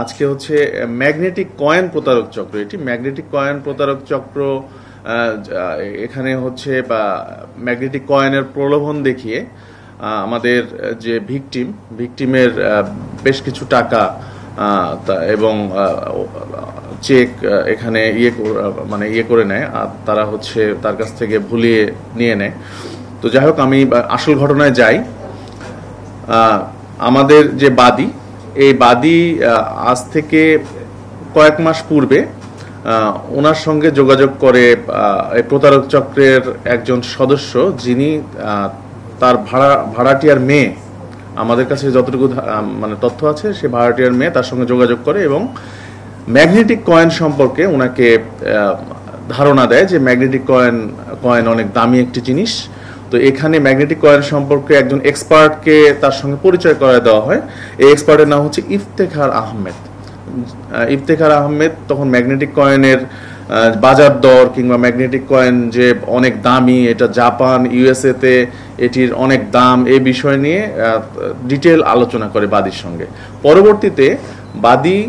আজকে হচ্ছে magnetic coin প্রতারক চক্র। এটি ম্যাগনেটিক কয়েন প্রতারক চক্র। এখানে হচ্ছে বা ম্যাগনেটিক কয়েনের প্রলোভন দেখিয়ে আমাদের যে ভিকটিমের বেশ কিছু টাকা এবং চেক এখানে ইয়ে করে নেয়, আর তারা হচ্ছে তার কাছ থেকে ভুলিয়ে নিয়ে নেয়। তো যাই হোক, আমি আসল ঘটনায় যাই। আমাদের যে বাদী, এই বাদী আজ থেকে কয়েক মাস পূর্বে ওনার সঙ্গে যোগাযোগ করে এই প্রতারক চক্রের একজন সদস্য, যিনি তার ভাড়াটিয়ার মেয়ে, আমাদের কাছে যতটুকু তথ্য আছে, সে ভাড়াটিয়ার মেয়ে তার সঙ্গে যোগাযোগ করে এবং ম্যাগনেটিক কয়েন সম্পর্কে ওনাকে ধারণা দেয় যে ম্যাগনেটিক কয়েন অনেক দামি একটি জিনিস। তো এখানে ম্যাগনেটিক কয়েন সম্পর্কে একজন এক্সপার্টকে তার সঙ্গে পরিচয় করায় দেওয়া হয়। এই এক্সপার্টের নাম হচ্ছে ইফতেখার আহমেদ। ইফতেখার আহমেদ তখন ম্যাগনেটিক কয়েনের বাজার দর কিংবা ম্যাগনেটিক কয়েন যে অনেক দামি, এটা জাপান, ইউএসএতে এটির অনেক দাম, এই বিষয় নিয়ে ডিটেল আলোচনা করে বাদীর সঙ্গে। পরবর্তীতে বাদী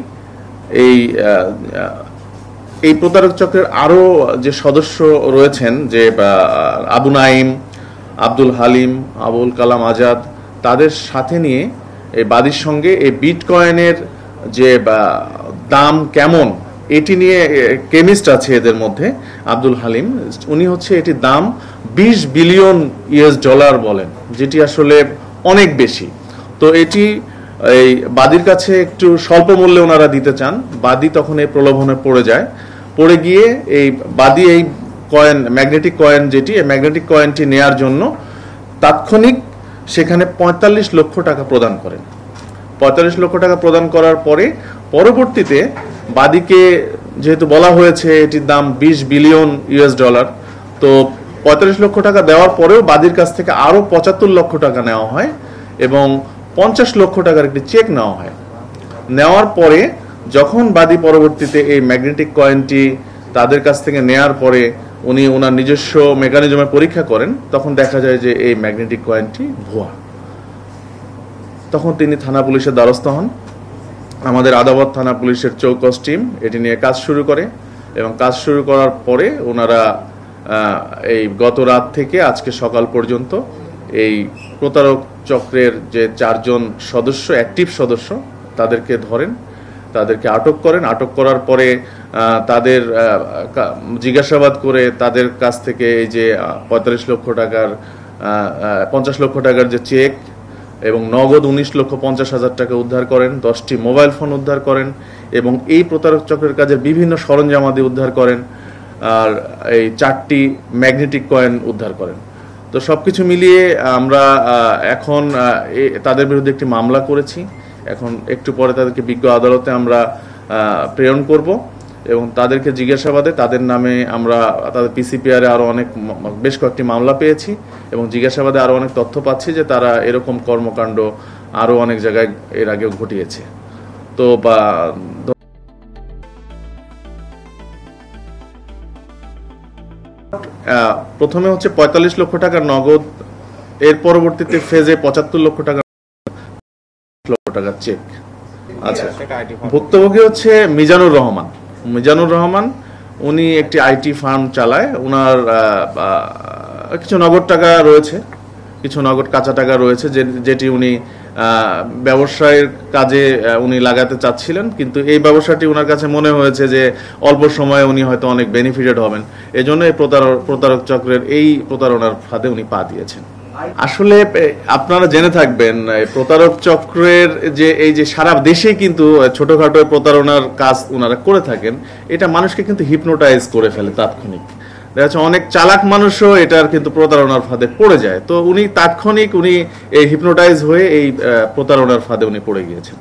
এই প্রতারক চক্রের আরও যে সদস্য রয়েছেন, যে আবু নাইম, আব্দুল হালিম, আবুল কালাম আজাদ, তাদের সাথে নিয়ে এই বাদীর সঙ্গে এই বিটকয়েনের যে দাম কেমন, এটি নিয়ে কেমিস্ট আছে এদের মধ্যে আব্দুল হালিম, উনি হচ্ছে এটির দাম 20 বিলিয়ন ইউএস ডলার বলেন, যেটি আসলে অনেক বেশি। তো এটি এই বাদীর কাছে একটু স্বল্প মূল্যে ওনারা দিতে চান। বাদী তখন এই প্রলোভনে পড়ে গিয়ে এই বাদী এই কয়েন, ম্যাগনেটিক কয়েন যেটি, এই ম্যাগনেটিক কয়েনটি নেয়ার জন্য তাৎক্ষণিক সেখানে 45 লক্ষ টাকা প্রদান করেন। 45 লক্ষ টাকা প্রদান করার পরে পরবর্তীতে বাদীকে যেহেতু বলা হয়েছে এটির দাম 20 বিলিয়ন ইউএস ডলার, তো 45 লক্ষ টাকা দেওয়ার পরেও বাদীর কাছ থেকে আরো 75 লক্ষ টাকা নেওয়া হয় এবং 50 লক্ষ টাকার একটি চেক নেওয়া হয়। নেওয়ার পরে যখন বাদী পরবর্তীতে এই ম্যাগনেটিক কয়েনটি তাদের কাছ থেকে নেয়ার পরে উনি ওনার নিজস্ব মেকানিজমে পরীক্ষা করেন, তখন দেখা যায় যে এই ম্যাগনেটিক কয়েনটি ভুয়া। তখন তিনি থানা পুলিশের দ্বারস্থ হন। আমাদের আদাবত থানা পুলিশের চৌকস টিম এটি নিয়ে কাজ শুরু করে এবং কাজ শুরু করার পরে ওনারা এই গত রাত থেকে আজকে সকাল পর্যন্ত এই প্রতারক চক্রের যে 4 জন সদস্য, অ্যাক্টিভ সদস্য, তাদেরকে ধরেন, তাদেরকে আটক করেন। আটক করার পরে তাদের জিজ্ঞাসাবাদ করে তাদের কাছ থেকে এই যে 45 লক্ষ টাকার 50 লক্ষ টাকার যে চেক এবং নগদ 19,50,000 টাকা উদ্ধার করেন, 10টি মোবাইল ফোন উদ্ধার করেন এবং এই প্রতারক চক্রের কাজে বিভিন্ন সরঞ্জামাদি উদ্ধার করেন, আর এই 4টি ম্যাগনেটিক কয়েন উদ্ধার করেন। তো সবকিছু মিলিয়ে আমরা এখন তাদের বিরুদ্ধে একটি মামলা করেছি। এখন একটু পরে তাদেরকে বিজ্ঞ আদালতে আমরা প্রেরণ করব এবং তাদেরকে জিজ্ঞাসাবাদে তাদের নামে আমরা তাদের পিসিপিআরে আরো বেশ কয়েকটি মামলা পেয়েছি এবং জিজ্ঞাসাবাদে আরো অনেক তথ্য পাচ্ছি যে তারা এরকম কর্মকাণ্ড আরো অনেক জায়গায় এর আগেও ঘটিয়েছে। তো প্রথমে হচ্ছে 45 লক্ষ টাকা নগদ, এর পরবর্তীতে ফেজে 75 লক্ষ টাকা চেক। আচ্ছা, ভুক্তভোগী হচ্ছে মিজানুর রহমান। উনি একটি আইটি ফার্ম চালায়। ওনার কিছু নগদ টাকা রয়েছে, কিছু নগদ কাঁচা টাকা রয়েছে, যেটি উনি ব্যবসায়ের কাজে উনি লাগাতে চাচ্ছিলেন, কিন্তু এই ব্যবসাটি ওনার কাছে মনে হয়েছে যে অল্প সময়ে উনি হয়তো অনেক বেনিফিটেড হবেন, এজন্য এই প্রতারক চক্রের এই প্রতারণার ফাঁদে উনি পা দিয়েছেন। আসলে আপনারা জেনে থাকবেন, প্রতারক চক্রের যে এই যে সারা দেশে কিন্তু ছোটখাটো প্রতারণার কাজ ওনারা করে থাকেন, এটা মানুষকে কিন্তু হিপনোটাইজ করে ফেলে তাৎক্ষণিক। দেখা যাচ্ছে অনেক চালাক মানুষও এটার কিন্তু প্রতারণার ফাঁদে পড়ে যায়। তো উনি তাৎক্ষণিক এই হিপনোটাইজ হয়ে এই প্রতারণার ফাঁদে উনি পড়ে গিয়েছেন।